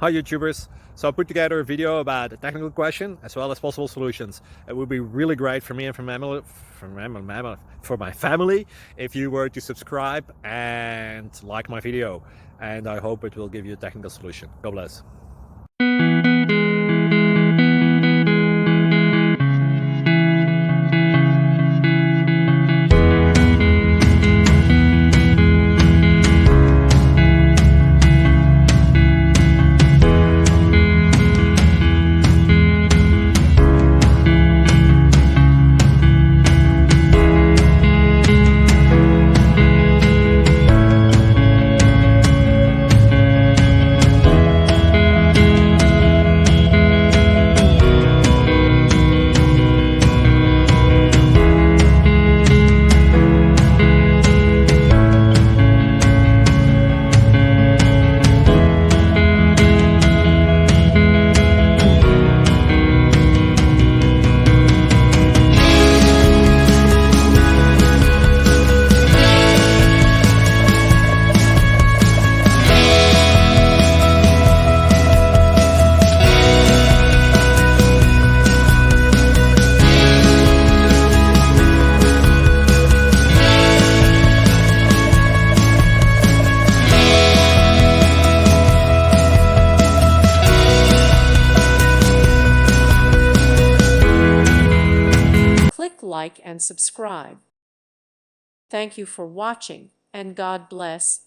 Hi YouTubers! So I put together a video about a technical question as well as possible solutions. It would be really great for me and for my family if you were to subscribe and like my video, and I hope it will give you a technical solution. God bless. Click like and subscribe. Thank you for watching, and God bless.